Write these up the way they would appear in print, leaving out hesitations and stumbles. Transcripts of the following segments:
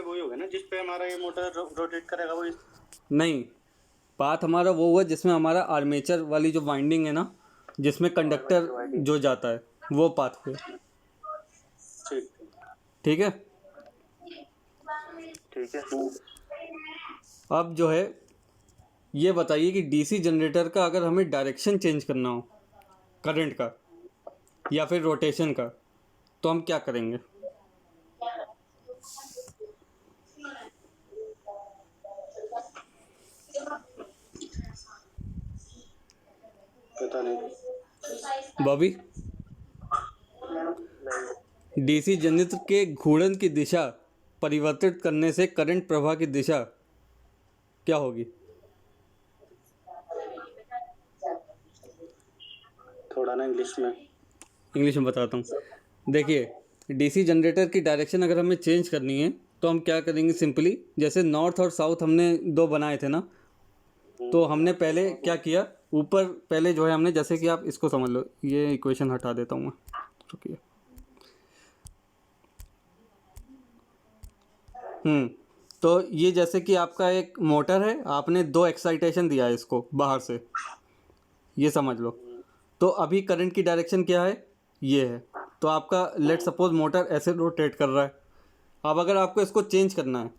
वही होगा ना जिस पे हमारा ये मोटर रोटेट करेगा वही। नहीं, पाथ हमारा वो हुआ जिसमें हमारा आर्मेचर वाली जो वाइंडिंग है ना, जिसमें कंडक्टर जो जाता है, वो पाथ पे। ठीक ठीक है। ठीक है। अब जो है ये बताइए कि डीसी जनरेटर का अगर हमें डायरेक्शन चेंज करना हो करंट का या फिर रोटेशन का, तो हम क्या करेंगे? पता नहीं। बॉबी, डीसी जनरेटर के घूर्णन की दिशा परिवर्तित करने से करंट प्रवाह की दिशा क्या होगी? थोड़ा ना इंग्लिश में बताता हूँ। देखिए, डीसी जनरेटर की डायरेक्शन अगर हमें चेंज करनी है तो हम क्या करेंगे? सिंपली जैसे नॉर्थ और साउथ हमने दो बनाए थे ना, तो हमने पहले क्या किया, ऊपर पहले जो है हमने, जैसे कि आप इसको समझ लो, ये इक्वेशन हटा देता हूँ मैं, रुकिए। तो ये जैसे कि आपका एक मोटर है, आपने दो एक्साइटेशन दिया है इसको बाहर से, ये समझ लो। तो अभी करंट की डायरेक्शन क्या है? ये है। तो आपका लेट सपोज मोटर ऐसे रोटेट कर रहा है। अब अगर आपको इसको चेंज करना है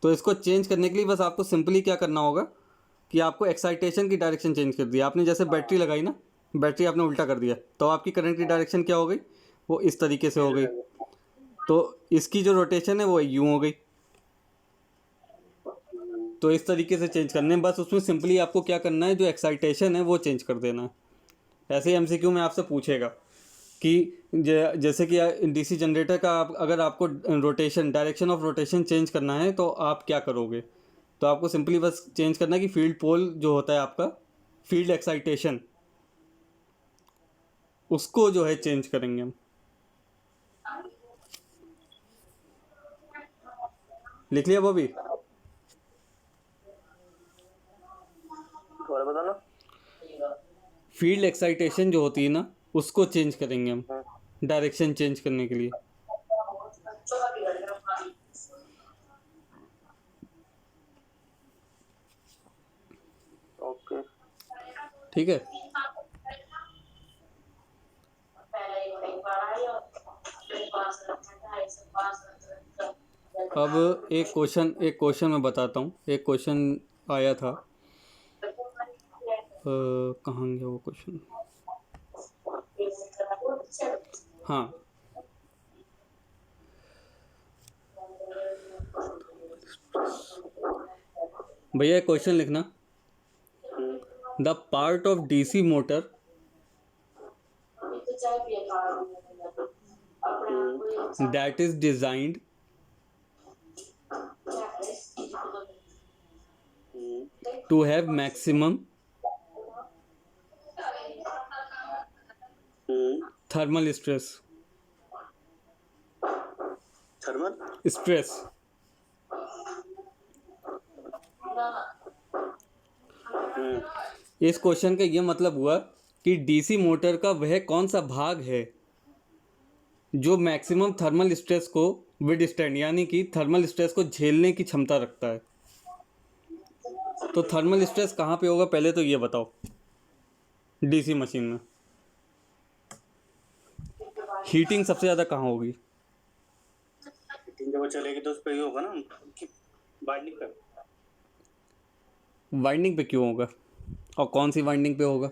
तो इसको चेंज करने के लिए बस आपको सिंपली क्या करना होगा कि आपको एक्साइटेशन की डायरेक्शन चेंज कर दिया आपने। जैसे बैटरी लगाई ना, बैटरी आपने उल्टा कर दिया, तो आपकी करंट की डायरेक्शन क्या हो गई? वो इस तरीके से हो गई। तो इसकी जो रोटेशन है वो यूं हो गई। तो इस तरीके से चेंज करने, बस उसमें सिंपली आपको क्या करना है, जो एक्साइटेशन है वो चेंज कर देना है। ऐसे ही एमसीक्यू में आपसे पूछेगा कि जैसे कि डीसी जनरेटर का अगर आपको rotation, direction of rotation change करना है तो आप क्या करोगे? तो आपको सिंपली बस चेंज करना है कि फील्ड पोल जो होता है आपका, फील्ड एक्साइटेशन, उसको जो है चेंज करेंगे हम। लिख लिया बॉबी? थोड़ा बताना। फील्ड एक्साइटेशन जो होती है ना, उसको चेंज करेंगे हम डायरेक्शन चेंज करने के लिए। ओके, ठीक है। अब एक क्वेश्चन मैं बताता हूँ। एक क्वेश्चन आया था, कहाँ गया वो क्वेश्चन? हाँ, भैया क्वेश्चन लिखना। The part of DC motor that is designed to have maximum thermal stress. Thermal stress. इस क्वेश्चन का ये मतलब हुआ कि डीसी मोटर का वह कौन सा भाग है जो मैक्सिमम थर्मल स्ट्रेस को विदस्टैंड, यानी कि थर्मल स्ट्रेस को झेलने की क्षमता रखता है। तो थर्मल स्ट्रेस कहाँ पे होगा पहले तो ये बताओ डीसी मशीन में? हीटिंग सबसे ज़्यादा कहाँ होगी? जब वो चलेगी तो उस पर ही होगा ना, बाइंडिंग पर। वाइंडिंग पे क्यों होगा? और कौन सी वाइंडिंग पे होगा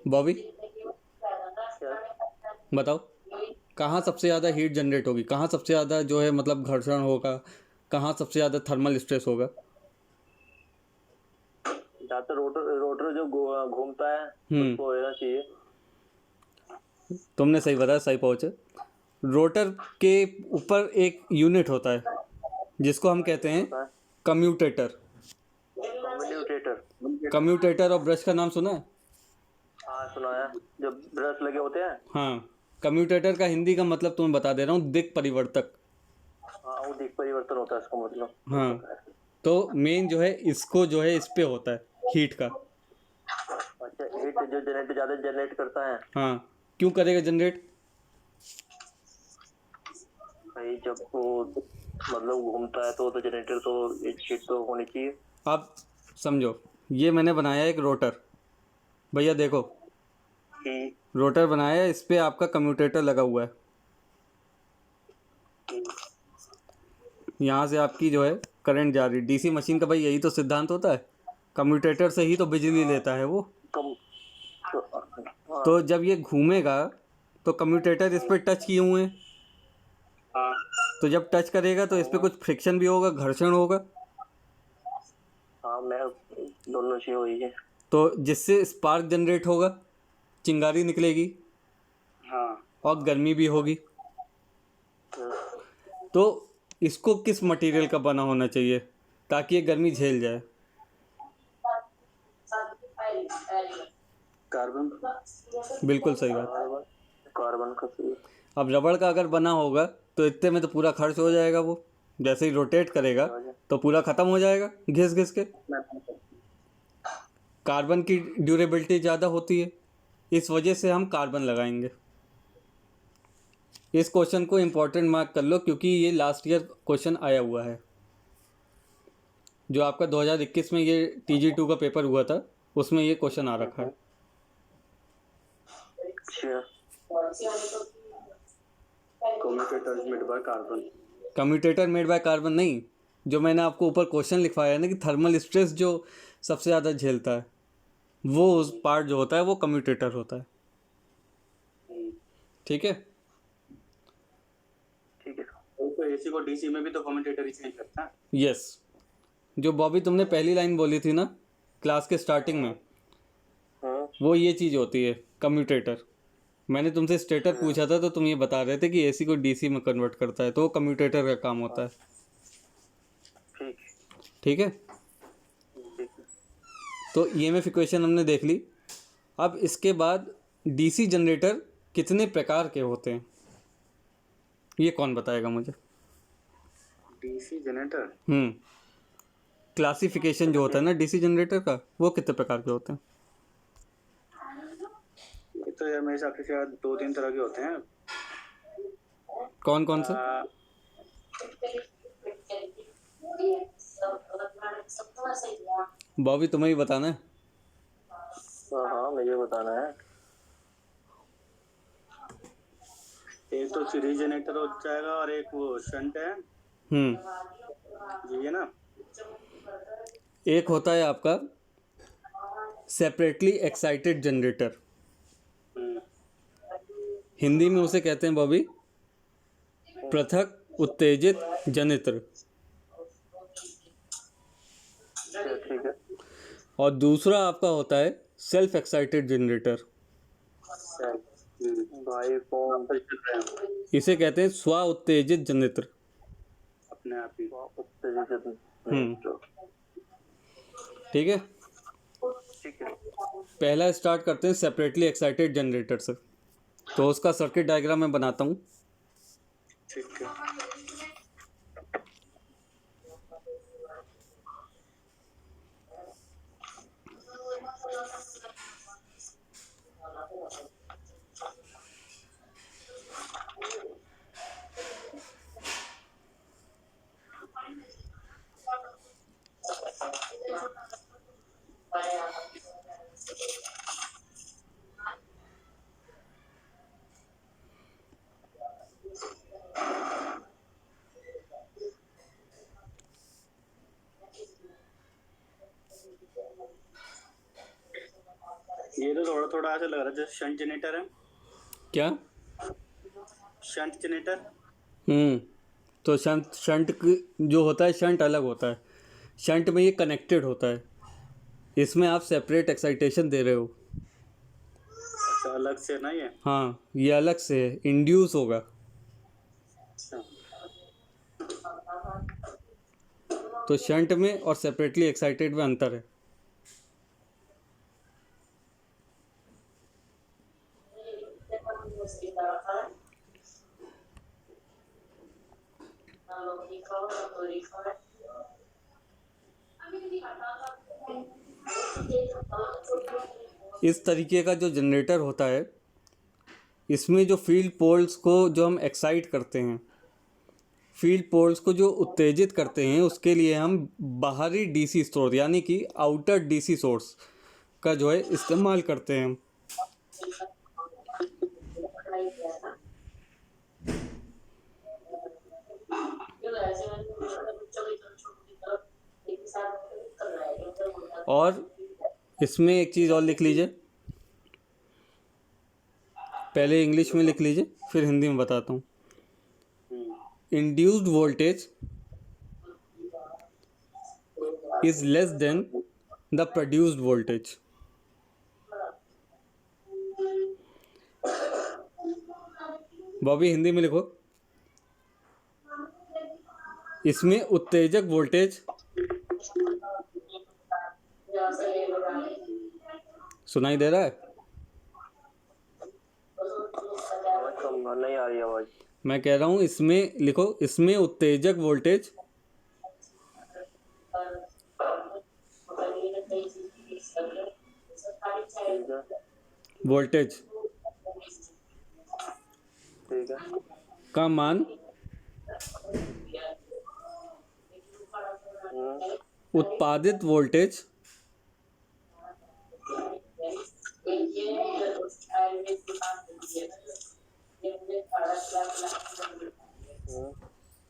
बॉबी? बताओ, कहाँ सबसे ज़्यादा हीट जनरेट होगी, कहाँ सबसे ज़्यादा जो है मतलब घर्षण होगा, कहाँ सबसे ज़्यादा थर्मल स्ट्रेस होगा? ज्यादातर रोटर रोटर जो घूमता है उसको होना चाहिए। तुमने सही बताया, सही पहुँचे। रोटर के ऊपर एक यूनिट होता है जिसको हम कहते हैं कम्यूटेटर। कम्यूटेटर और ब्रश का नाम सुना है? हाँ सुना है, जो ब्रश लगे होते हैं। हाँ, कम्यूटेटर का हिंदी का मतलब तुम्हें बता दे रहा हूँ, दिक् परिवर्तक। हाँ, वो दिक् परिवर्तन होता है इसका मतलब। हाँ, तो मेन जो है इसको जो है इस पे होता है हीट का। अच्छा, हीट जो जनरेट ज्यादा जनरेट करता है। हाँ, क्यों करेगा जनरेट? भाई जब वो मतलब घूमता है तो जनरेटर तो एक शीट तो होनी चाहिए। आप समझो, ये मैंने बनाया एक रोटर, भैया देखो, रोटर बनाया है, इस पे आपका कम्यूटेटर लगा हुआ है। यहाँ से आपकी जो है करंट जा रही है। डीसी मशीन का भाई यही तो सिद्धांत होता है, कम्यूटेटर से ही तो बिजली लेता है वो। कम हाँ, तो जब ये घूमेगा तो कम्यूटेटर इस पर टच किए हुए हैं, हाँ तो जब टच करेगा तो इस पर कुछ फ्रिक्शन भी होगा, घर्षण होगा, हाँ मैं दोनों चीज हुई है। तो जिससे स्पार्क जनरेट होगा, चिंगारी निकलेगी हाँ और गर्मी भी होगी। तो इसको किस मटेरियल का बना होना चाहिए ताकि ये गर्मी झेल जाए? कार्बन। बिल्कुल सही बात। कार्बन कार्बन का चाहिए। अब रबड़ का अगर बना होगा तो इतने में तो पूरा खर्च हो जाएगा, वो जैसे ही रोटेट करेगा तो पूरा ख़त्म हो जाएगा घिस घिस के। कार्बन की ड्यूरेबिलिटी ज़्यादा होती है, इस वजह से हम कार्बन लगाएंगे। इस क्वेश्चन को इम्पोर्टेंट मार्क कर लो क्योंकि ये लास्ट ईयर क्वेश्चन आया हुआ है। जो आपका 2021 में ये TG2 का पेपर हुआ था उसमें ये क्वेश्चन आ रखा है। अच्छा commutator made by carbon. Commutator made by carbon नहीं, जो मैंने आपको ऊपर क्वेश्चन लिखवाया है ना कि थर्मल स्ट्रेस जो सबसे ज़्यादा झेलता है, वो उस पार्ट जो होता है वो कम्यूटेटर होता है। ठीक है। ठीक है। तो एसी को डीसी में भी तो कम्यूटेटर ही चेंज करता है। यस, जो बॉबी तुमने पहली लाइन बोली थी ना क्लास के स्टार्टिंग में, हाँ वो ये चीज़ होती है कम्यूटेटर। मैंने तुमसे स्टेटर पूछा था तो तुम ये बता रहे थे कि एसी को डीसी में कन्वर्ट करता है, तो वो कम्यूटेटर का काम होता है। ठीक ठीक है, ठीक है। तो ईएमएफ इक्वेशन हमने देख ली। अब इसके बाद डीसी जनरेटर कितने प्रकार के होते हैं ये कौन बताएगा मुझे? डीसी जनरेटर क्लासिफिकेशन जो होता है ना डीसी जनरेटर का, वो कितने प्रकार के होते हैं? ये तो यार मेरे हिसाब से शायद 2-3 तरह के होते हैं। कौन कौन से? आ, बॉबी तुम्हें भी बताना है। हाँ हाँ मुझे बताना है। एक तो सीरीज जनरेटर हो जाएगा और एक वो शंट है, ये ना। एक होता है आपका सेपरेटली एक्साइटेड जनरेटर, हिंदी में उसे कहते हैं बॉबी पृथक उत्तेजित जनित्र। ठीक है। और दूसरा आपका होता है सेल्फ एक्साइटेड जनरेटर, भाई कौन इसे कहते हैं स्व उत्तेजित जनित्र। अपने आप ही। ठीक है, ठीक है। पहला स्टार्ट करते हैं सेपरेटली एक्साइटेड जनरेटर से। तो उसका सर्किट डायग्राम मैं बनाता हूँ। ठीक है। ये तो थोड़ा थोड़ा ऐसा लग रहा है जैसे शंट जनरेटर है। क्या? Shunt generator. तो शंट जो होता है, शंट अलग होता है। शंट में ये कनेक्टेड होता है, इसमें आप सेपरेट एक्साइटेशन दे रहे हो। अच्छा, अलग से ना ये। हाँ, ये अलग से है, इंड्यूस होगा। अच्छा, तो शंट में और सेपरेटली एक्साइटेड में अंतर है। इस तरीके का जो जनरेटर होता है इसमें जो फील्ड पोल्स को जो हम एक्साइट करते हैं, फील्ड पोल्स को जो उत्तेजित करते हैं, उसके लिए हम बाहरी डीसी स्रोत यानी कि आउटर डीसी सोर्स का जो है इस्तेमाल करते हैं। और इसमें एक चीज़ और लिख लीजिए, पहले इंग्लिश में लिख लीजिए फिर हिंदी में बताता हूँ। Induced voltage is less than the produced voltage. Bobby Hindi में लिखो। इसमें उत्तेजक वोल्टेज, सुनाई दे रहा है? नहीं आ रही आवाज। मैं कह रहा हूँ इसमें लिखो, इसमें उत्तेजक वोल्टेज वोल्टेज ठीक है। का मान उत्पादित वोल्टेज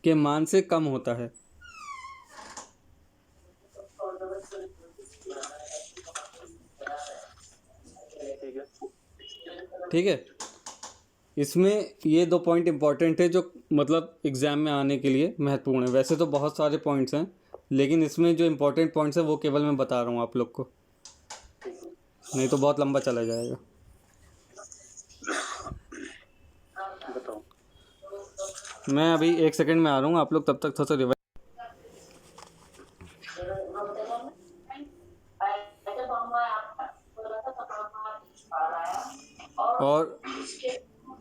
के मान से कम होता है। ठीक है। इसमें ये 2 पॉइंट इंपॉर्टेंट है जो मतलब एग्ज़ाम में आने के लिए महत्वपूर्ण है। वैसे तो बहुत सारे पॉइंट्स हैं, लेकिन इसमें जो इंपॉर्टेंट पॉइंट्स हैं वो केवल मैं बता रहा हूँ आप लोग को, नहीं तो बहुत लंबा चला जाएगा। बताओ। मैं अभी 1 सेकंड में आ रहा हूँ, आप लोग तब तक थोड़ा सा रिवाइज। और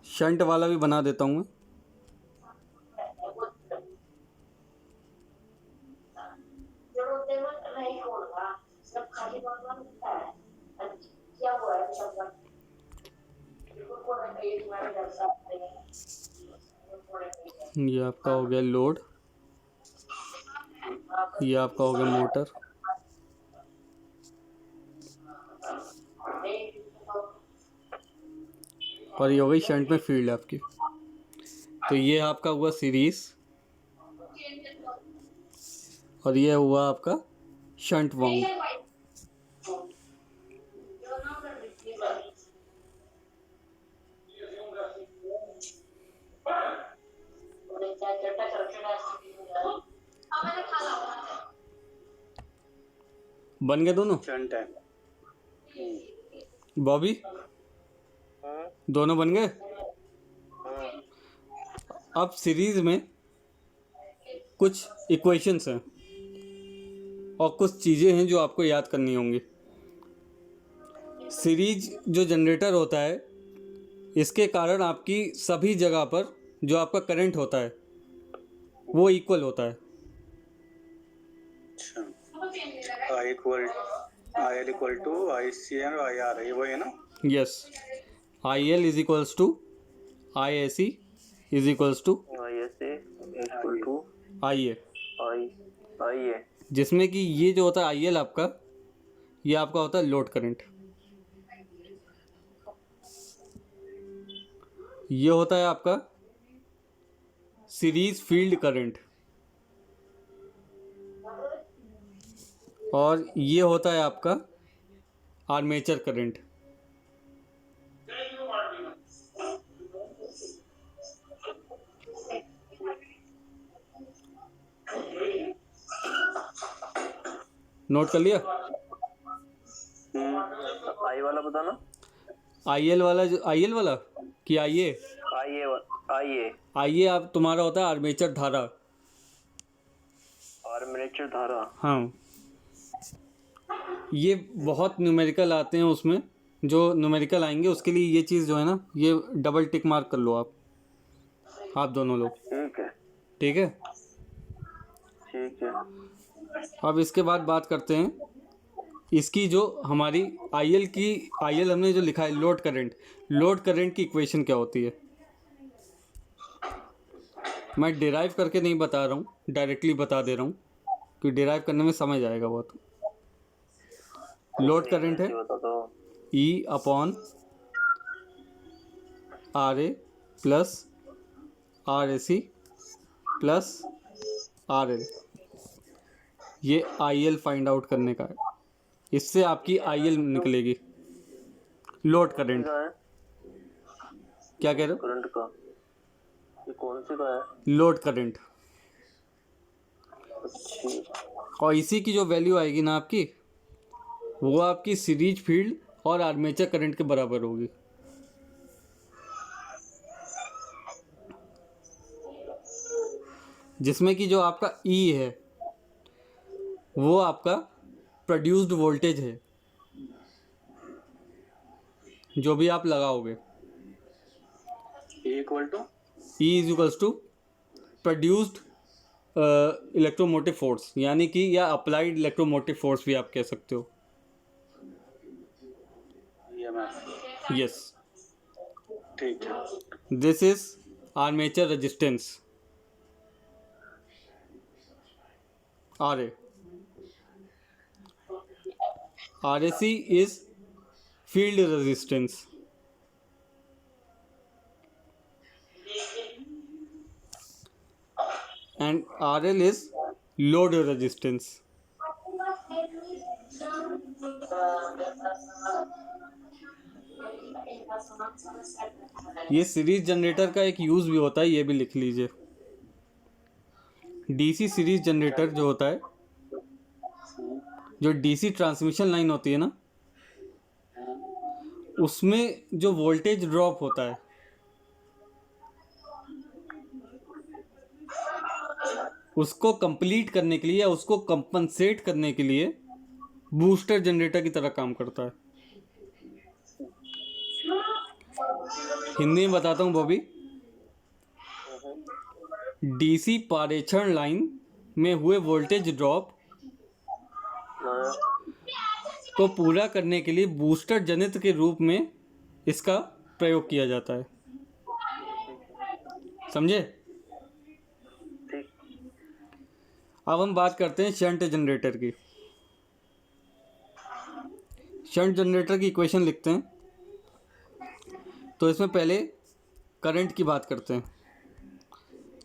शंट वाला भी बना देता हूँ मैं। ये आपका हो गया लोड, ये आपका हो गया मोटर, और ये हो गई शंट में फील्ड आपकी। तो ये आपका हुआ सीरीज और ये हुआ आपका शंट वाउंड। बन गए दोनों शंट है। बॉबी, दोनों बन गए। अब सीरीज में कुछ इक्वेशंस हैं और कुछ चीज़ें हैं जो आपको याद करनी होंगी। सीरीज जो जनरेटर होता है, इसके कारण आपकी सभी जगह पर जो आपका करंट होता है वो इक्वल होता है। I L equal to I C N I R, ये वही है ना? Yes, I L is equals to I A C is equals to I A, जिसमें कि ये जो होता है आई एल आपका, ये आपका होता है लोड करंट, ये होता है आपका सीरीज फील्ड करंट, और ये होता है आपका आर्मेचर करंट। नोट कर लिया? आई वाला बताना। आई एल वाला, जो आई एल वाला कि आई ए, आई ए आप तुम्हारा होता है आर्मेचर धारा। आर्मेचर धारा, हाँ, ये बहुत न्यूमेरिकल आते हैं, उसमें जो न्यूमेरिकल आएंगे उसके लिए ये चीज़ जो है ना, ये डबल टिक मार्क कर लो आप दोनों लोग। ठीक है। ठीक है। ठीक है। अब इसके बाद बात करते हैं इसकी जो हमारी आई एल हमने जो लिखा है लोड करंट की इक्वेशन क्या होती है? मैं डिराइव करके नहीं बता रहा हूँ, डायरेक्टली बता दे रहा हूँ कि डिराइव करने में समझ आएगा बहुत। लोड करंट है बता दो। E upon R A plus R A C plus R L. ये आई एल फाइंड आउट करने का है, इससे आपकी आई एल निकलेगी। लोड करंट का है क्या कह रहे हो? करंट का, ये कौन सी का है? Load current. अच्छी। और इसी की जो वैल्यू आएगी ना आपकी, वो आपकी सीरीज फील्ड और आर्मेचर करंट के बराबर होगी। जिसमें कि जो आपका ई है वो आपका प्रोड्यूस्ड वोल्टेज है, जो भी आप लगाओगे। Equal to E is equals to produced electromotive force, यानी कि या अप्लाइड इलेक्ट्रोमोटिव फोर्स भी आप कह सकते हो। ईएमएफ। यस, ठीक है। This is armature resistance R A. R A C is field resistance. And RL is load resistance. ये सीरीज जनरेटर का एक यूज भी होता है, ये भी लिख लीजिए। डीसी सीरीज जनरेटर जो होता है, जो डीसी ट्रांसमिशन लाइन होती है ना, उसमें जो वोल्टेज ड्रॉप होता है उसको कंप्लीट करने के लिए या उसको कंपनसेट करने के लिए बूस्टर जनरेटर की तरह काम करता है। हिंदी में बताता हूँ बॉबी। डीसी पारेषण लाइन में हुए वोल्टेज ड्रॉप को पूरा करने के लिए बूस्टर जनित्र के रूप में इसका प्रयोग किया जाता है। समझे? अब हम बात करते हैं शंट जनरेटर की। शंट जनरेटर की इक्वेशन लिखते हैं, तो इसमें पहले करंट की बात करते हैं।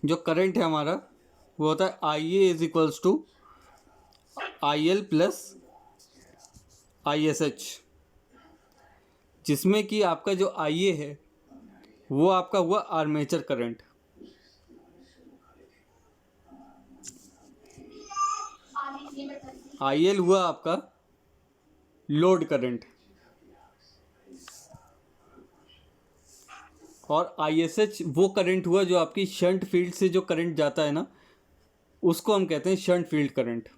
जो करंट है हमारा वो होता है I A is equals to I L plus I S H, जिसमें कि आपका जो आई ए है वो आपका हुआ आर्मेचर करंट। आई एल हुआ आपका लोड करंट, और आई एस एच वो करंट हुआ जो आपकी शंट फील्ड से जो करंट जाता है ना, उसको हम कहते हैं शंट फील्ड करंट।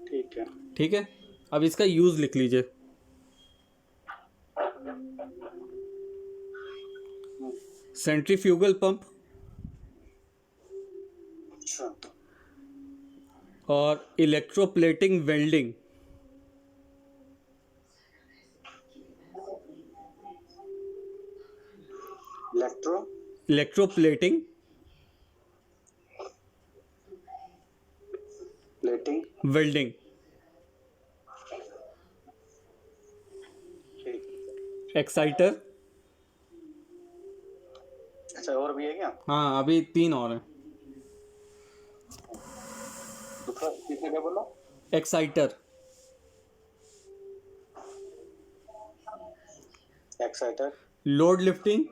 ठीक है। ठीक है, अब इसका यूज लिख लीजिए। सेंट्रीफ्यूगल पंप अच्छा। और electroplating welding. Electroplating plating. Welding. ठीक। एक्साइटर। अच्छा, और भी है क्या? हाँ, अभी 3 और हैं। दूसरा तीसरा क्या बोला? Exciter, exciter. Load lifting,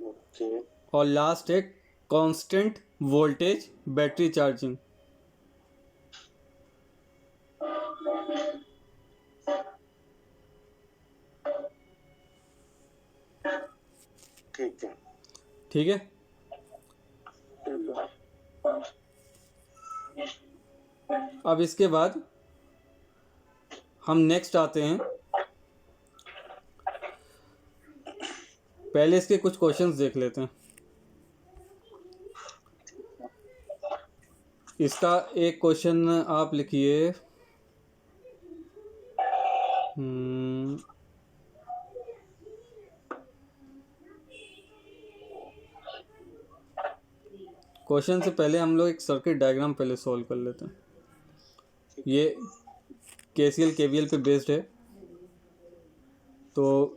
okay. और लास्ट है कांस्टेंट वोल्टेज बैटरी चार्जिंग। ठीक है। ठीक है, अब इसके बाद हम नेक्स्ट आते हैं पहले इसके कुछ क्वेश्चंस देख लेते हैं। इसका एक क्वेश्चन आप लिखिए। क्वेश्चन से पहले हम लोग एक सर्किट डायग्राम पहले सॉल्व कर लेते हैं। ये KCL KVL पे बेस्ड है, तो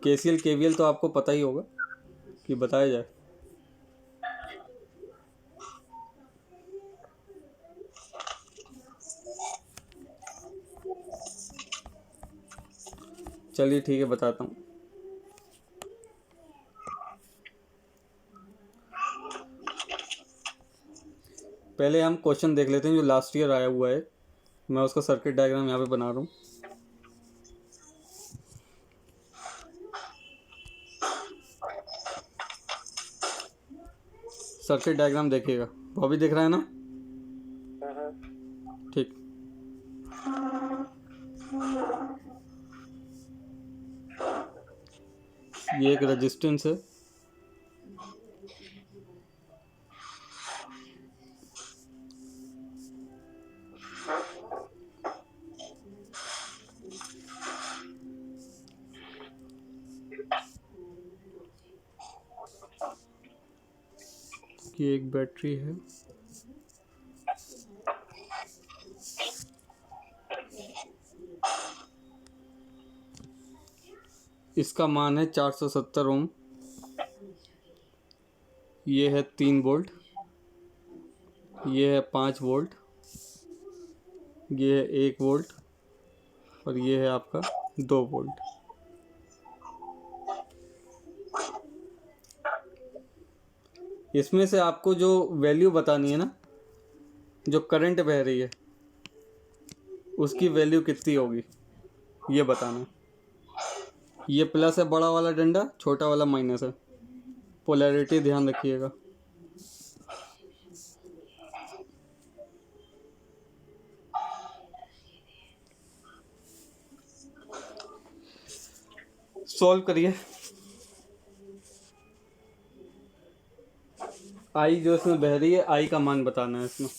KCL KVL तो आपको पता ही होगा कि बताया जाए। चलिए ठीक है, बताता हूँ। पहले हम क्वेश्चन देख लेते हैं जो लास्ट ईयर आया हुआ है। मैं उसका सर्किट डायग्राम यहाँ पे बना रहा हूँ। सर्किट डायग्राम देखिएगा, वो भी दिख रहा है ना? ठीक। ये एक रेजिस्टेंस है, ये एक बैटरी है, इसका मान है 470 ओम। ये है 3 वोल्ट, ये है 5 वोल्ट, ये है 1 वोल्ट और ये है आपका 2 वोल्ट। इसमें से आपको जो वैल्यू बतानी है ना, जो करंट बह रही है उसकी वैल्यू कितनी होगी ये बताना है। ये प्लस है बड़ा वाला डंडा, छोटा वाला माइनस है। पोलैरिटी ध्यान रखिएगा। सॉल्व करिए। आई जो इसमें बह रही है, आई का मान बताना है इसमें।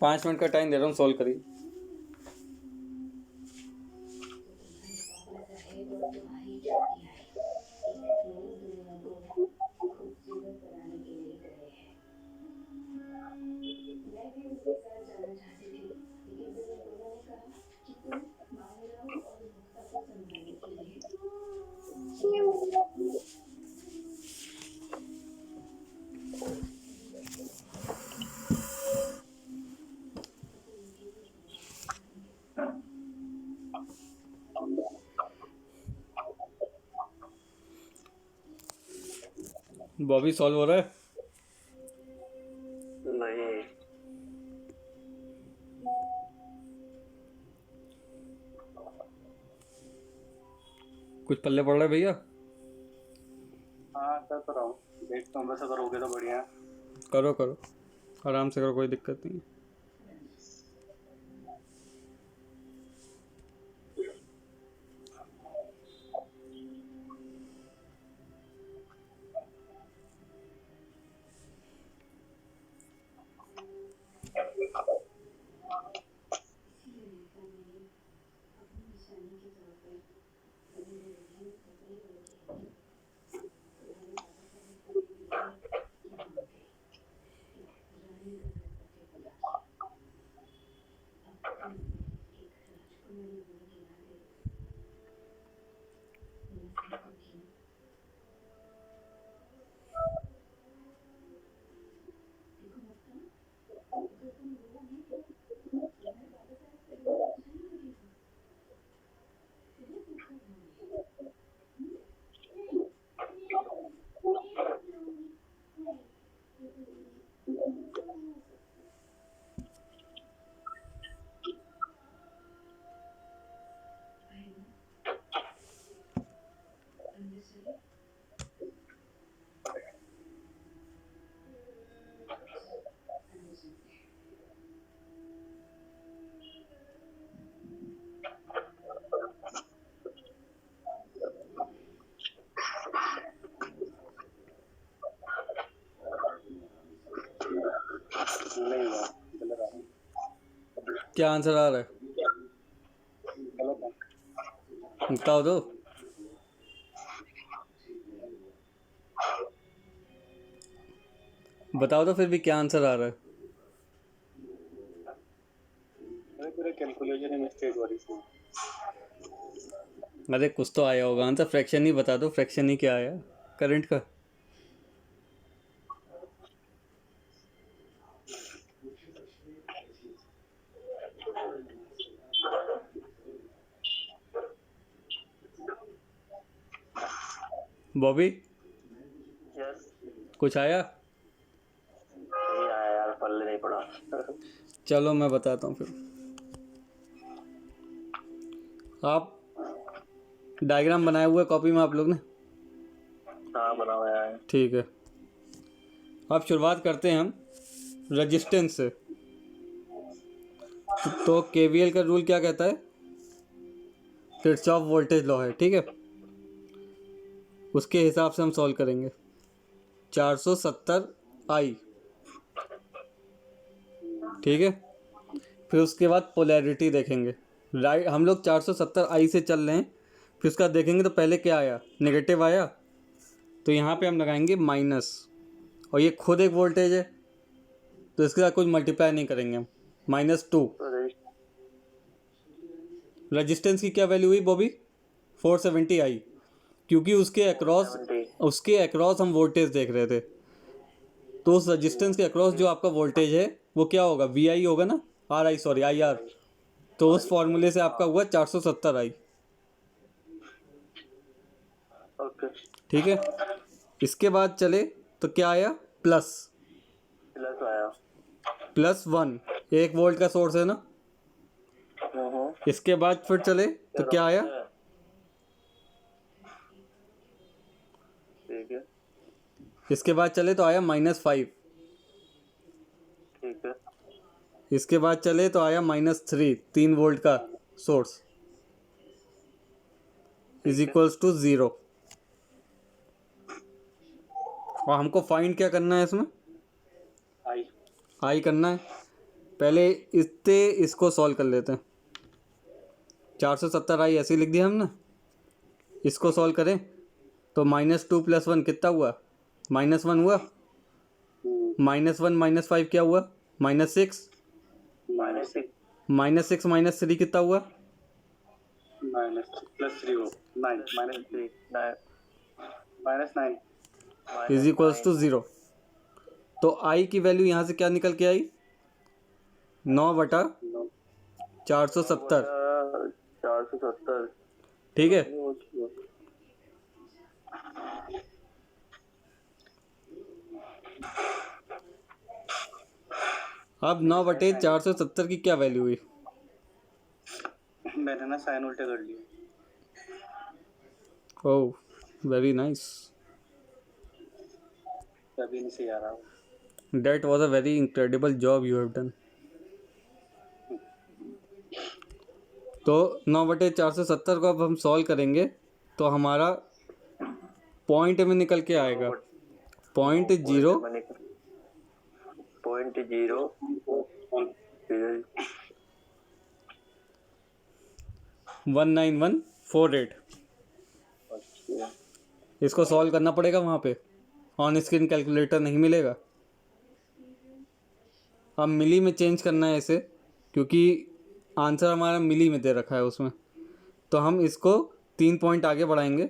पाँच मिनट का टाइम दे रहा हूँ, सॉल्व करिए। बॉबी सॉल्व हो रहा है? नहीं। कुछ पल्ले पड़ रहा है भैया? हाँ कर तो रहा हूँ, देखता हूँ, वैसे करोगे तो बढ़िया है। करो करो, आराम से करो, कोई दिक्कत नहीं है। नहीं हुआ, गलत आ रहा है। क्या आंसर आ रहा है? गलत है। बताओ दो। बताओ तो फिर भी क्या आंसर आ रहा है? मेरे पूरे कैलकुलेशन में मिस्टेक हो रही थी। अरे कुछ तो आया होगा आंसर। फ्रैक्शन ही बता दो, फ्रैक्शन ही क्या आया करंट का? बॉबी यस। कुछ आया? नहीं आया यार, पल्ले नहीं पड़ा। चलो मैं बताता हूँ फिर। आप डायग्राम बनाया हुआ है कॉपी में आप लोग ने? हाँ बना हुआ है। ठीक है, अब शुरुआत करते हैं हम रेजिस्टेंस से। तो केवीएल का रूल क्या कहता है? किरचॉफ वोल्टेज लॉ है, ठीक है। उसके हिसाब से हम सॉल्व करेंगे। 470 आई, ठीक है। फिर उसके बाद पोलैरिटी देखेंगे। राइट, हम लोग 470 आई से चल रहे हैं। फिर उसका देखेंगे तो पहले क्या आया, नेगेटिव आया, तो यहाँ पे हम लगाएंगे माइनस। और ये खुद एक वोल्टेज है तो इसके साथ कुछ मल्टीप्लाई नहीं करेंगे हम। -2। तो रेजिस्टेंस की क्या वैल्यू हुई बॉबी? 470 आई, क्योंकि उसके अक्रॉस हम वोल्टेज देख रहे थे। तो उस रेजिस्टेंस के अक्रॉस जो आपका वोल्टेज है वो क्या होगा? वी आई होगा ना, are I, sorry I R. तो उस फॉर्मूले से आपका हुआ 470 आई, ओके। ठीक है। इसके बाद चले तो क्या आया? प्लस प्लस आया। +1, 1 वोल्ट का सोर्स है ना। इसके बाद फिर चले तो क्या आया? ठीक है। इसके बाद चले तो आया -5। ठीक है। इसके बाद चले तो आया -3, 3 वोल्ट का सोर्स इज इक्वल्स टू 0। और हमको फाइंड क्या करना है इसमें? आई। आई करना है। पहले इसको सॉल्व कर लेते हैं। 470 आई ऐसे लिख दिया हमने। इसको सॉल्व करें तो -2 + 1 कितना हुआ? -1 हुआ। -1 -5 क्या हुआ? -6। -6 -6 - 3 कितना हुआ? +3 हो 9 -3 -9 इज इक्वल्स टू 0। तो आई की वैल्यू यहाँ से क्या निकल के आई? 9/470, 470। ठीक है। अब 9/470 की क्या वैल्यू हुई? मैंने ना साइन उल्टे कर लिए। ओह, वेरी नाइस। अभी नहीं सही आ रहा। That was a very incredible job you have done. तो 9/470 को अब हम सॉल्व करेंगे तो हमारा पॉइंट में निकल के आएगा 0.0 19148। इसको सॉल्व करना पड़ेगा वहाँ पे, ऑन स्क्रीन कैलकुलेटर नहीं मिलेगा। अब मिली में चेंज करना है इसे, क्योंकि आंसर हमारा मिली में दे रखा है उसमें। तो हम इसको 3 पॉइंट आगे बढ़ाएंगे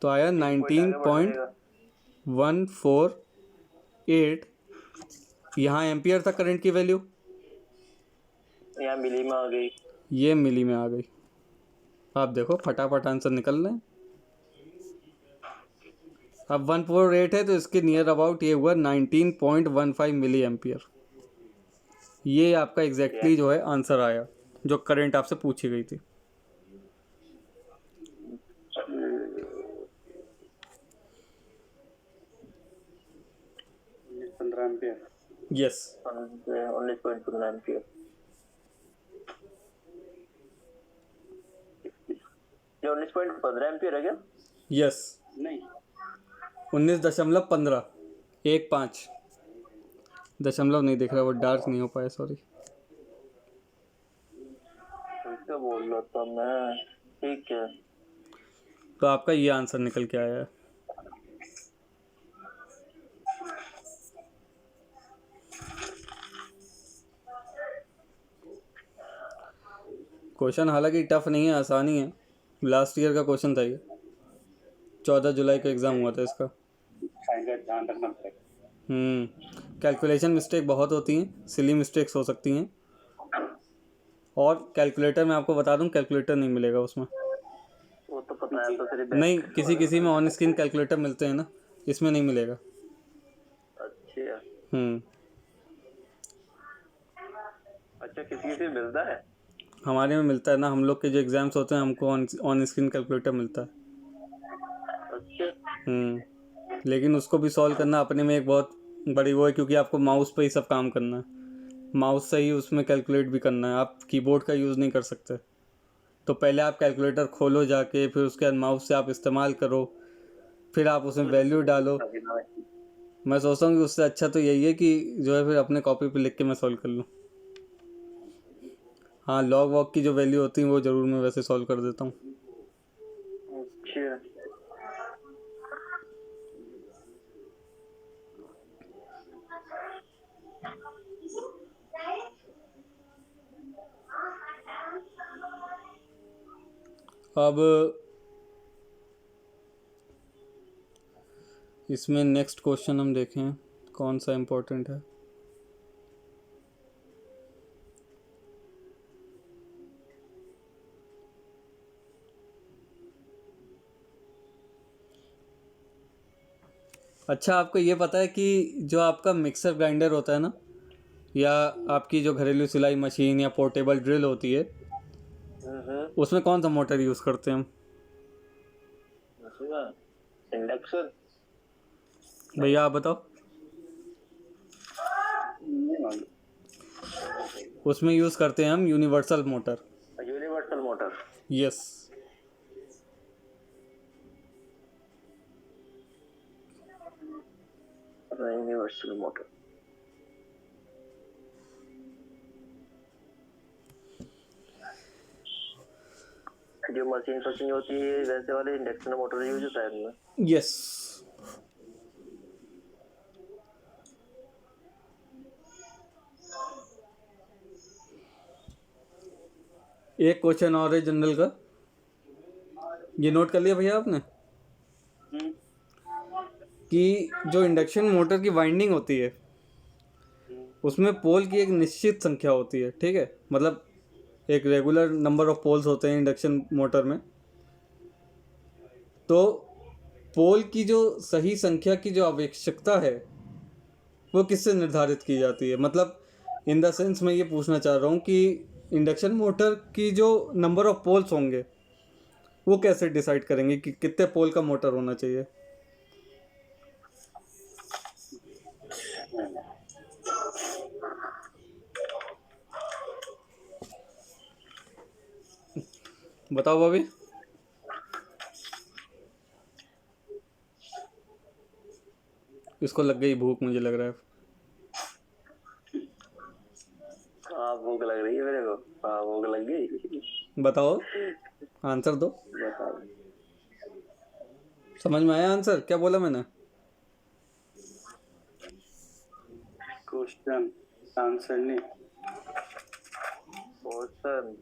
तो आया 19.148। यहाँ एम्पियर था करंट की वैल्यू, यहाँ मिली में आ गई। ये मिली में आ गई। आप देखो फटाफट आंसर निकल रहे हैं। अब 148 है तो इसके नियर अबाउट ये हुआ 19.15 मिली एम्पियर। ये आपका एग्जैक्टली जो है आंसर आया जो करंट आपसे पूछी गई थी। एम्पियर। Yes 19.15 ampere. ये 19.15 एम्पियर है क्या? यस नहीं 19.15 15 दशमलव नहीं दिख रहा, वो डार्क नहीं हो पाया, सॉरी। क्या बोल रहा था मैं? ठीक है। तो आपका ये आंसर निकल के आया है। क्वेश्चन हालांकि टफ नहीं है, आसान ही है। लास्ट ईयर का क्वेश्चन था ये, 14 जुलाई को एग्ज़ाम हुआ था इसका। साइन का ध्यान रखना पड़ेगा। कैलकुलेशन मिस्टेक बहुत होती हैं, सिली मिस्टेक्स हो सकती हैं। और कैलकुलेटर में आपको बता दूं, कैलकुलेटर नहीं मिलेगा उसमें। वो तो पता है, तो फिर नहीं, किसी किसी में ऑन स्क्रीन कैलकुलेटर मिलते हैं ना, इसमें नहीं मिलेगा। अच्छा हम्म अच्छा, किसी किसी मिलता है। हमारे में मिलता है ना, हम लोग के जो एग्ज़ाम्स होते हैं हमको ऑन स्क्रीन कैलकुलेटर मिलता है। अच्छा लेकिन उसको भी सॉल्व करना अपने में एक बहुत बड़ी वो है, क्योंकि आपको माउस पे ही सब काम करना है, माउस से ही उसमें कैलकुलेट भी करना है, आप कीबोर्ड का यूज़ नहीं कर सकते। तो पहले आप कैलकुलेटर खोलो जाके, फिर उसके बाद माउस से आप इस्तेमाल करो, फिर आप उसमें वैल्यू डालो। मैं सोचता हूँ कि उससे अच्छा तो यही है कि जो है फिर अपने कॉपी पे लिख के मैं सॉल्व कर लूँ। हाँ, लॉग वॉग की जो वैल्यू होती है वो ज़रूर मैं वैसे सॉल्व कर देता हूँ। अच्छा अब इसमें नेक्स्ट क्वेश्चन हम देखें कौन सा इम्पोर्टेंट है। अच्छा, आपको ये पता है कि जो आपका मिक्सर ग्राइंडर होता है ना, या आपकी जो घरेलू सिलाई मशीन या पोर्टेबल ड्रिल होती है, उसमें कौन सा मोटर यूज़ करते हैं हम? इंडक्शन। भैया आप बताओ। नहीं मालूम। उसमें यूज़ करते हैं हम universal motor. Universal motor. Yes universal motor. जो मशीन फशीन होती है वैसे वाले इंडक्शन मोटर यूज होता है इनमें। यस एक क्वेश्चन और है जनरल का, ये नोट कर लिया भैया आपने, कि जो इंडक्शन मोटर की वाइंडिंग होती है उसमें पोल की एक निश्चित संख्या होती है, ठीक है, मतलब एक रेगुलर नंबर ऑफ पोल्स होते हैं इंडक्शन मोटर में। तो पोल की जो सही संख्या की जो आवश्यकता है वो किससे निर्धारित की जाती है? मतलब इन द सेंस मैं ये पूछना चाह रहा हूँ कि इंडक्शन मोटर की जो नंबर ऑफ पोल्स होंगे वो कैसे डिसाइड करेंगे कि कितने पोल का मोटर होना चाहिए? बताओ भाभी। इसको लग गई भूख, मुझे लग रहा है। हाँ भूख लग रही है मेरे को। हाँ भूख लग गई। बताओ, आंसर दो। समझ में आया आंसर? क्या बोला मैंने? क्वेश्चन आंसर नहीं। Question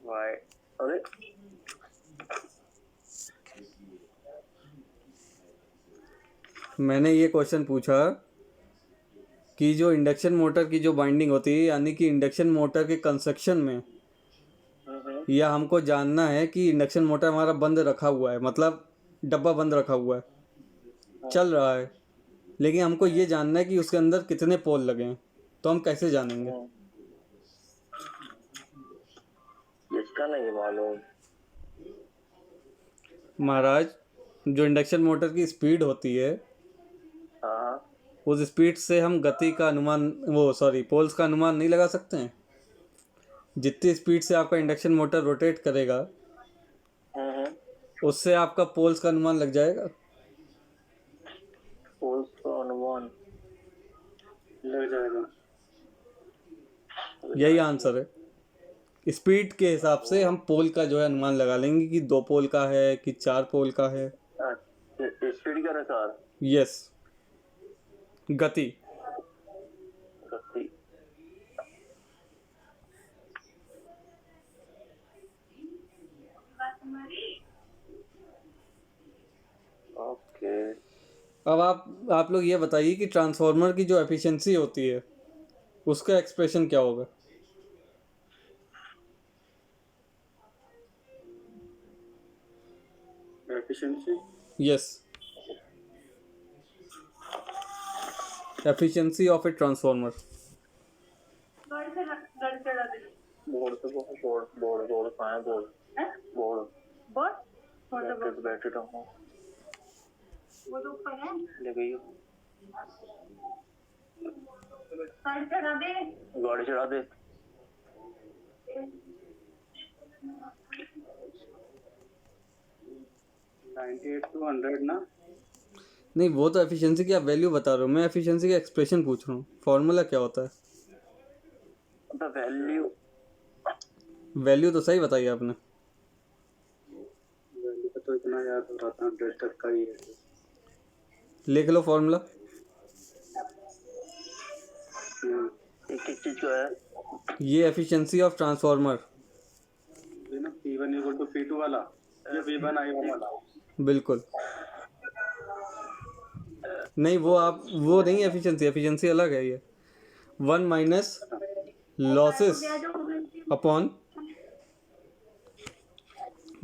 Y. अरे मैंने ये क्वेश्चन पूछा कि जो इंडक्शन मोटर की जो बाइंडिंग होती है, यानी कि इंडक्शन मोटर के कंस्ट्रक्शन में, या हमको जानना है कि इंडक्शन मोटर हमारा बंद रखा हुआ है, मतलब डब्बा बंद रखा हुआ है, चल रहा है, लेकिन हमको ये जानना है कि उसके अंदर कितने पोल लगे हैं, तो हम कैसे जानेंगे? इसका नहीं मालूम। महाराज, जो इंडक्शन मोटर की स्पीड होती है, हाँ उस स्पीड से हम गति का अनुमान, वो सॉरी पोल्स का अनुमान नहीं लगा सकते हैं। जितनी स्पीड से आपका इंडक्शन मोटर रोटेट करेगा, हम्म, उससे आपका पोल्स का अनुमान लग जाएगा। पोल्स का अनुमान लग जाएगा। यही आंसर है। स्पीड के हिसाब से हम पोल का जो है अनुमान लगा लेंगे कि 2 पोल का है कि 4 पोल का है। स्पीड के अनुसार यस, गति। गति। ओके, अब आप लोग ये बताइए कि ट्रांसफार्मर की जो एफिशिएंसी होती है उसका एक्सप्रेशन क्या होगा। Efficiency yes, efficiency of a transformer. Board से बोर्ड बोर्ड बोर्ड कहाँ है? बोर्ड बोर्ड बैटरी डाउन हो, वो तो ऊपर है, ले गई हो। साइड चढ़ा दे। गाड़ी चढ़ा दे। 98 to 100 ना। नहीं, वो तो एफिशिएंसी की आप वैल्यू बता रहे हो, मैं एफिशिएंसी का एक्सप्रेशन पूछ रहा हूँ। फॉर्मूला क्या होता है? The value. वैल्यू तो सही बताई आपने। वैल्यू का तो इतना याद हो रहा था, 100 तक का ही है। लिख लो फॉर्मूला। एक चीज का है, ये एफिशिएंसी ऑफ ट्रांसफार्मर। ये ना P1 इक्वल टू P2 वाला, ये V1 I1 वाला। बिल्कुल नहीं, वो नहीं, एफिशिएंसी अलग है। ये 1 माइनस लॉसेस अपॉन,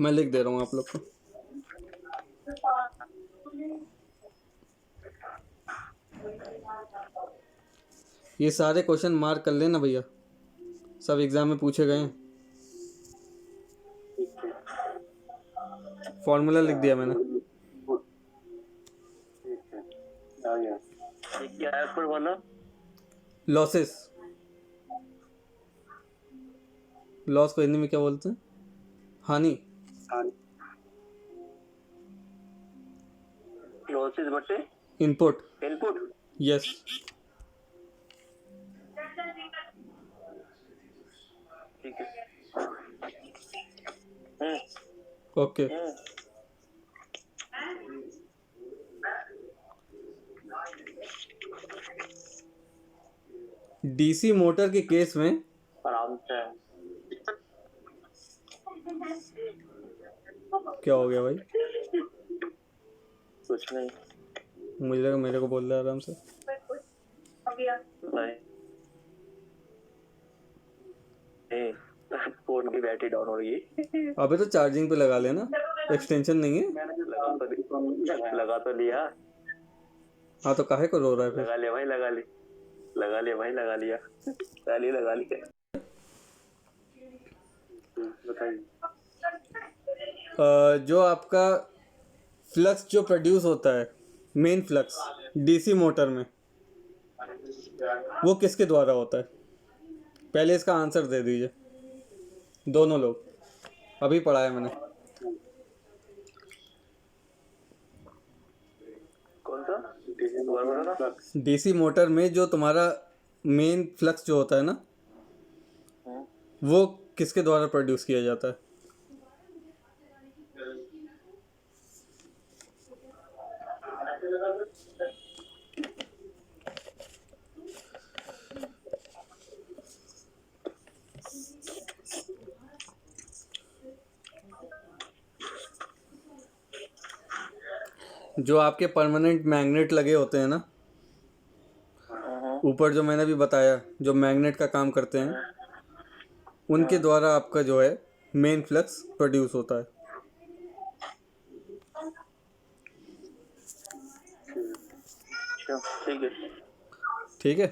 मैं लिख दे रहा हूँ आप लोग को। ये सारे क्वेश्चन मार्क कर लेना भैया, सब एग्जाम में पूछे गए हैं। फॉर्मूला लिख दिया मैंने। ठीक है, आ गया। ये क्या है ऊपर वाला? लॉसेस, लॉस को हिंदी में क्या बोलते हैं? हानि। हाँ, लॉसेस बटे इनपुट। इनपुट। यस, ठीक है। ओके। डीसी मोटर के केस में आराम से। क्या हो गया भाई? कुछ नहीं, मुझे लगा मेरे को बोल रहा है आराम से। नहीं नहीं, फोन की बैटरी डाउन हो रही है। अबे तो चार्जिंग पे लगा लेना, एक्सटेंशन नहीं है। लगा तो लिया। हाँ तो काहे को रो रहा है फिर? लगा लिया भाई, लगा लिया, लगा लिया भाई, लगा लिया, लगा लिया। बताइए। जो आपका फ्लक्स जो प्रोड्यूस होता है, मेन फ्लक्स डीसी मोटर में, वो किसके द्वारा होता है? पहले इसका आंसर दे दीजिए दोनों लोग, अभी पढ़ा है मैंने। कौन सा? डीसी मोटर में जो तुम्हारा मेन फ्लक्स जो होता है ना, वो किसके द्वारा प्रोड्यूस किया जाता है? जो आपके परमानेंट मैग्नेट लगे होते हैं ना, ऊपर जो मैंने भी बताया, जो मैग्नेट का काम करते हैं, उनके द्वारा आपका जो है मेन फ्लक्स प्रोड्यूस होता है। ठीक है, ठीक है।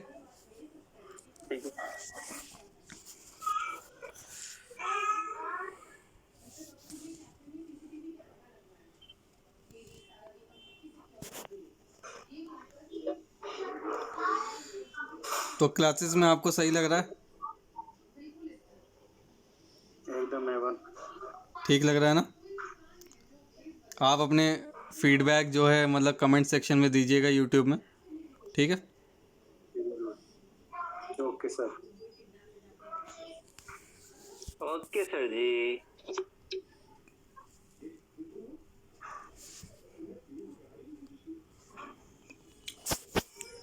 ठीक है। तो क्लासेस में आपको सही लग रहा है? एकदम एवन। ठीक लग रहा है ना? आप अपने फीडबैक जो है मतलब कमेंट सेक्शन में दीजिएगा यूट्यूब में, ठीक है? Okay sir. ओके सर जी।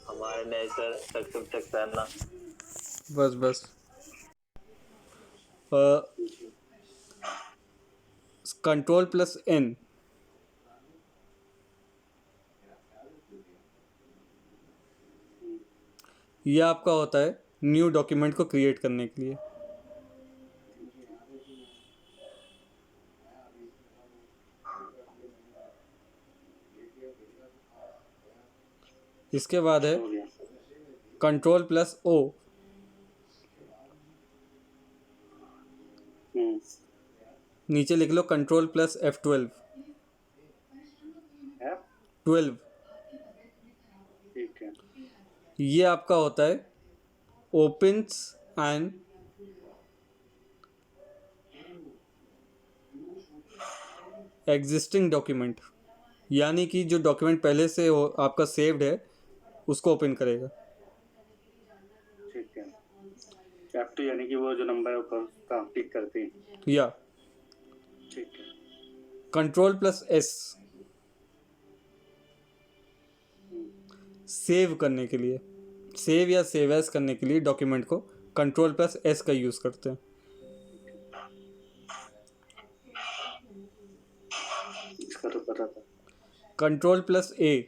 हमारे नए सर सक्षम सक्सेना। बस बस Ctrl+N, ये आपका होता है न्यू डॉक्यूमेंट को क्रिएट करने के लिए। इसके बाद है हो गया। Ctrl+O, नीचे लिख लो Ctrl+F12, है 12, ठीक है। ये आपका होता है ओपन्स एंड एग्जिस्टिंग डॉक्यूमेंट, यानी कि जो डॉक्यूमेंट पहले से हो आपका सेव्ड है उसको ओपन करेगा। ठीक है। F2 यानी कि वो जो नंबर ऊपर का टिक करते हैं। या ठीक है। Ctrl+S, सेव करने के लिए, सेव या सेव एज करने के लिए डॉक्यूमेंट को Ctrl+S का यूज़ करते हैं। इसका तो पता था। Ctrl+A,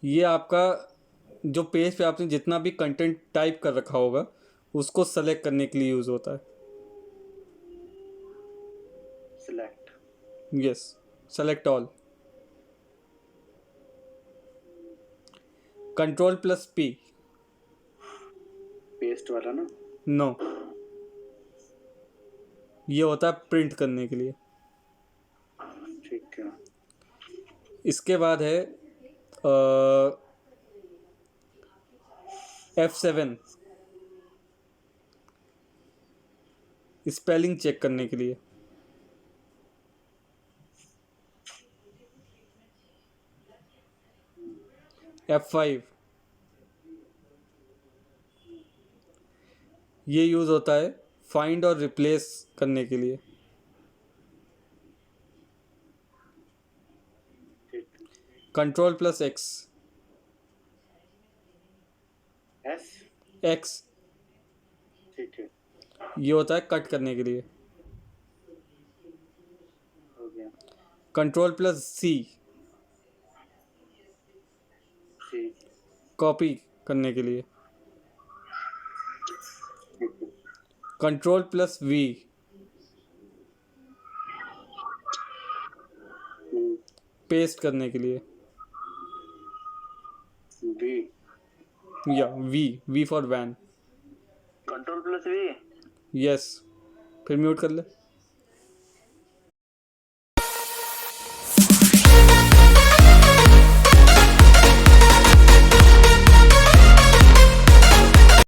ये आपका जो पेज पे आपने जितना भी कंटेंट टाइप कर रखा होगा उसको सेलेक्ट करने के लिए यूज़ होता है। Select. Yes, select all. Ctrl+P, paste वाला ना। नो, ये होता है प्रिंट करने के लिए। ठीक है। इसके बाद है F7, स्पेलिंग चेक करने के लिए। F5, ये यूज़ होता है फाइंड और रिप्लेस करने के लिए। ठीक। Ctrl+X, S. X, ठीक है। ये होता है कट करने के लिए। हो गया। Ctrl+C, सी। कॉपी करने के लिए। ठीक है। Ctrl+V, पेस्ट करने के लिए। बी। या V for van. Ctrl+V। Yes, फिर म्यूट कर ले।